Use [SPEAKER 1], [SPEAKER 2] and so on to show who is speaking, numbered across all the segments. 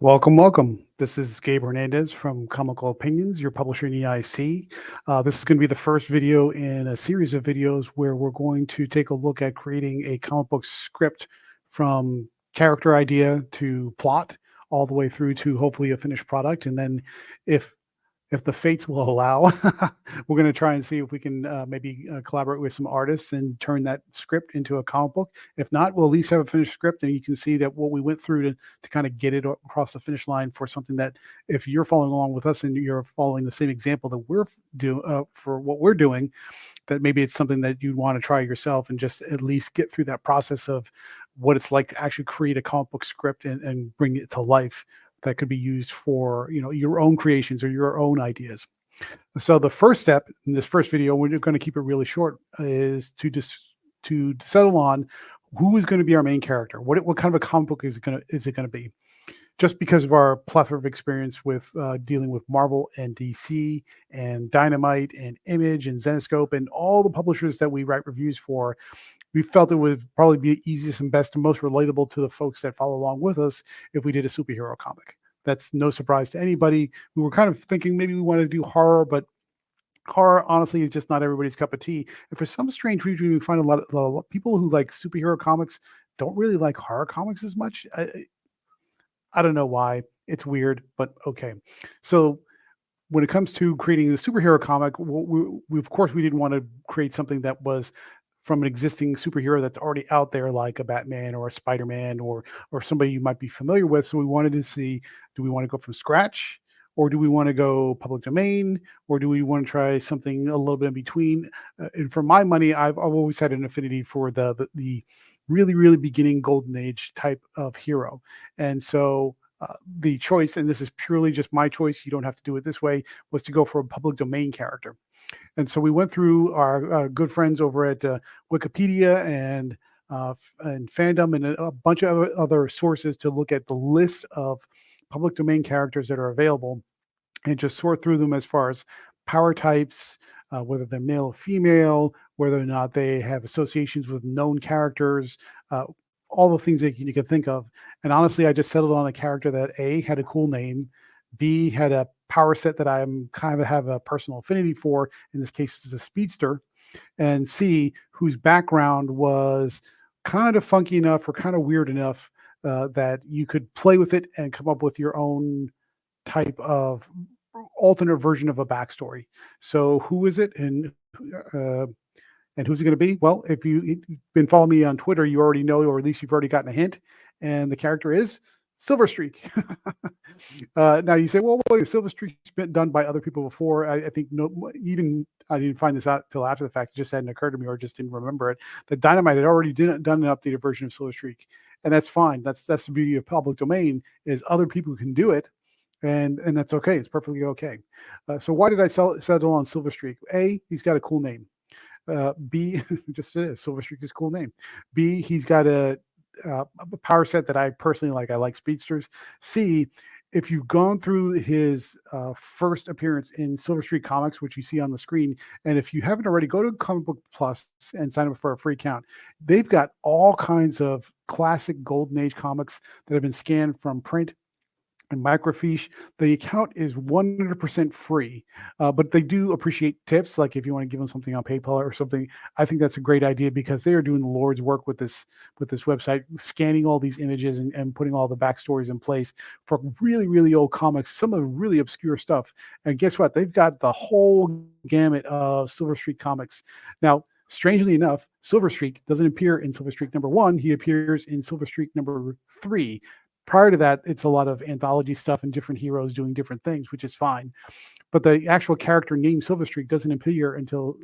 [SPEAKER 1] Welcome, welcome. This is Gabe Hernandez from Comical Opinions, your publisher in EIC. This is going to be the first video in a series of videos where we're going to take a look at creating a comic book script from character idea to plot, all the way through to hopefully a finished product. And then if the fates will allow, we're going to try and see if we can maybe collaborate with some artists and turn that script into a comic book. If not, we'll at least have a finished script, and you can see that what we went through to kind of get it across the finish line for something that, if you're following along with us and you're following the same example that we're doing for what we're doing, that maybe it's something that you want to try yourself and just at least get through that process of what it's like to actually create a comic book script and bring it to life that could be used for your own creations or your own ideas. So the first step in this first video, we're going to keep it really short, is to settle on who is going to be our main character. What kind of a comic book is it going to be? Just because of our plethora of experience with dealing with Marvel and DC and Dynamite and Image and Zenescope and all the publishers that we write reviews for, we felt it would probably be easiest and best and most relatable to the folks that follow along with us if we did a superhero comic. That's no surprise to anybody. We were kind of thinking maybe we wanted to do horror, but horror honestly is just not everybody's cup of tea. And for some strange reason, we find a lot of people who like superhero comics don't really like horror comics as much. I don't know why. It's weird, but okay. So when it comes to creating a superhero comic, we of course we didn't want to create something that was from an existing superhero that's already out there, like a Batman or a Spider-Man or somebody you might be familiar with. So we wanted to see, do we want to go from scratch, or do we want to go public domain, or do we want to try something a little bit in between? And for my money, I've always had an affinity for the really beginning golden age type of hero. And so the choice, and this is purely just my choice, you don't have to do it this way, was to go for a public domain character. And so we went through our good friends over at Wikipedia and Fandom and a bunch of other sources to look at the list of public domain characters that are available and just sort through them as far as power types, whether they're male or female, whether or not they have associations with known characters, all the things that you can think of. And honestly, I just settled on a character that A, had a cool name, B, had a power set that I'm kind of have a personal affinity for. In this case, it's a speedster. And C, whose background was kind of funky enough or kind of weird enough that you could play with it and come up with your own type of alternate version of a backstory. So who is it, and who's it going to be? Well, if you've been following me on Twitter, you already know, or at least you've already gotten a hint. And the character is Silver Streak. Now you say, well, wait, Silver Streak's been done by other people before. I think even I didn't find this out till after the fact. It just hadn't occurred to me, or just didn't remember it. That Dynamite had already done an updated version of Silver Streak, and that's fine. That's the beauty of public domain, is other people can do it, and that's okay. It's perfectly okay. So why did I settle on Silver Streak? A, he's got a cool name. B, just Silver Streak is a cool name. B, he's got a power set that I personally like. I like speedsters. C, if you've gone through his first appearance in Silver Streak Comics, which you see on the screen, and if you haven't already, go to Comic Book Plus and sign up for a free account. They've got all kinds of classic Golden Age comics that have been scanned from print and microfiche. The account is 100% free, but they do appreciate tips. Like if you want to give them something on PayPal or something, I think that's a great idea, because they are doing the Lord's work with this website, scanning all these images and putting all the backstories in place for really old comics, some of the really obscure stuff. And guess what? They've got the whole gamut of Silver Streak comics. Now, strangely enough, Silver Streak doesn't appear in Silver Streak #1. He appears in Silver Streak #3. Prior to that, it's a lot of anthology stuff and different heroes doing different things, which is fine. But the actual character named Silver Streak doesn't appear until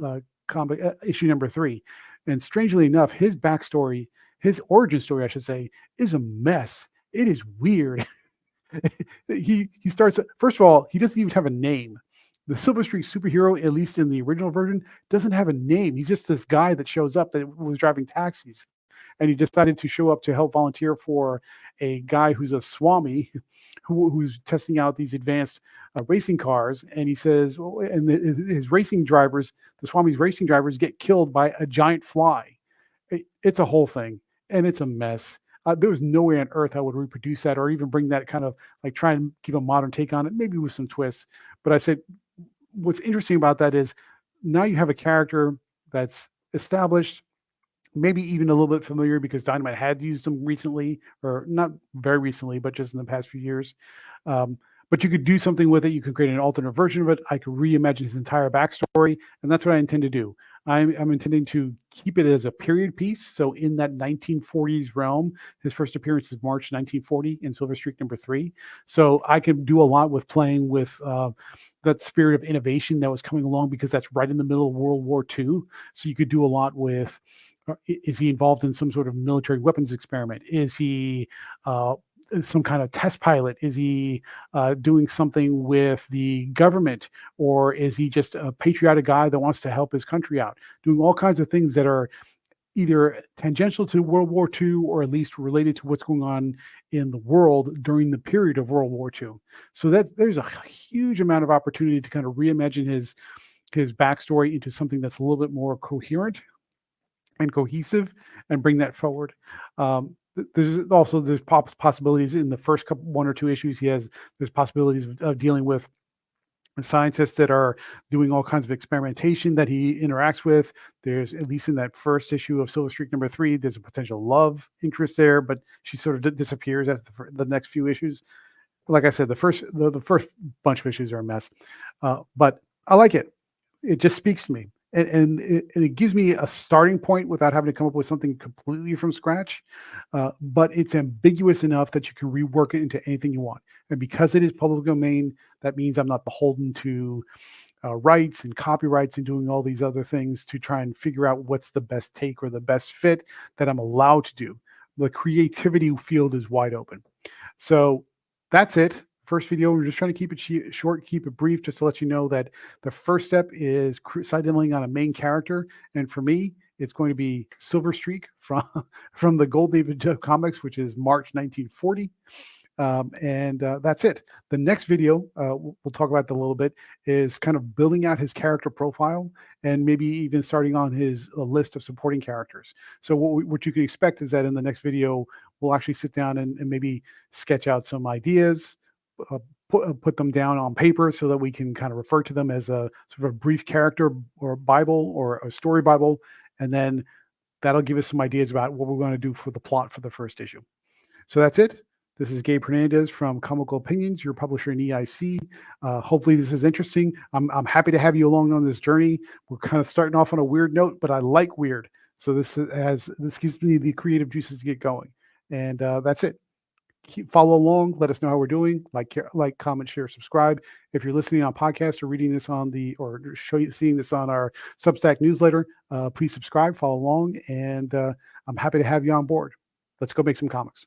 [SPEAKER 1] comic issue #3. And strangely enough, his backstory, his origin story, I should say, is a mess. It is weird. He starts, first of all, he doesn't even have a name. The Silver Streak superhero, at least in the original version, doesn't have a name. He's just this guy that shows up that was driving taxis. And he decided to show up to help volunteer for a guy who's a Swami, who's testing out these advanced racing cars. And he says, and his racing drivers, the Swami's racing drivers, get killed by a giant fly. It's a whole thing, and it's a mess. there was no way on earth I would reproduce that or even bring that kind of like try and give a modern take on it, maybe with some twists. But I said, what's interesting about that is now you have a character that's established, maybe even a little bit familiar because Dynamite had used them recently, or not very recently, but just in the past few years. Um, but you could do something with it. You could create an alternate version of it. I could reimagine his entire backstory, and that's what I intend to do. I'm intending to keep it as a period piece. So in that 1940s realm, his first appearance is March 1940 in Silver Streak #3. So I can do a lot with playing with that spirit of innovation that was coming along because that's right in the middle of World War II. So you could do a lot with is he involved in some sort of military weapons experiment? Is he uh, some kind of test pilot? Is he doing something with the government? Or is he just a patriotic guy that wants to help his country out? Doing all kinds of things that are either tangential to World War II or at least related to what's going on in the world during the period of World War II. So that there's a huge amount of opportunity to kind of reimagine his backstory into something that's a little bit more coherent and cohesive and bring that forward. There's also possibilities in the first couple one or two issues he has. There's possibilities of dealing with scientists that are doing all kinds of experimentation that he interacts with. There's at least in that first issue of Silver Streak #3, there's a potential love interest there, but she sort of disappears after the next few issues. Like I said, the first bunch of issues are a mess, but I like it. It just speaks to me, and it gives me a starting point without having to come up with something completely from scratch. But it's ambiguous enough that you can rework it into anything you want. And because it is public domain, that means I'm not beholden to rights and copyrights and doing all these other things to try and figure out what's the best take or the best fit that I'm allowed to do. The creativity field is wide open. So that's it. First video, we're just trying to keep it short, keep it brief, just to let you know that the first step is signaling on a main character. And for me, it's going to be Silver Streak from, from the Golden Age of Comics, which is March 1940. And that's it. The next video, we'll talk about that a little bit, is kind of building out his character profile and maybe even starting on his list of supporting characters. So what you can expect is that in the next video, we'll actually sit down and maybe sketch out some ideas, put them down on paper so that we can kind of refer to them as a sort of a brief character or Bible or a story Bible. And then that'll give us some ideas about what we're going to do for the plot for the first issue. So that's it. This is Gabe Hernandez from Comical Opinions, your publisher in EIC. Hopefully this is interesting. I'm happy to have you along on this journey. We're kind of starting off on a weird note, but I like weird. So this gives me the creative juices to get going. And that's it. Follow along. Let us know how we're doing. Like, comment, share, subscribe. If you're listening on podcast or reading this on seeing this on our Substack newsletter, please subscribe, follow along, and I'm happy to have you on board. Let's go make some comics.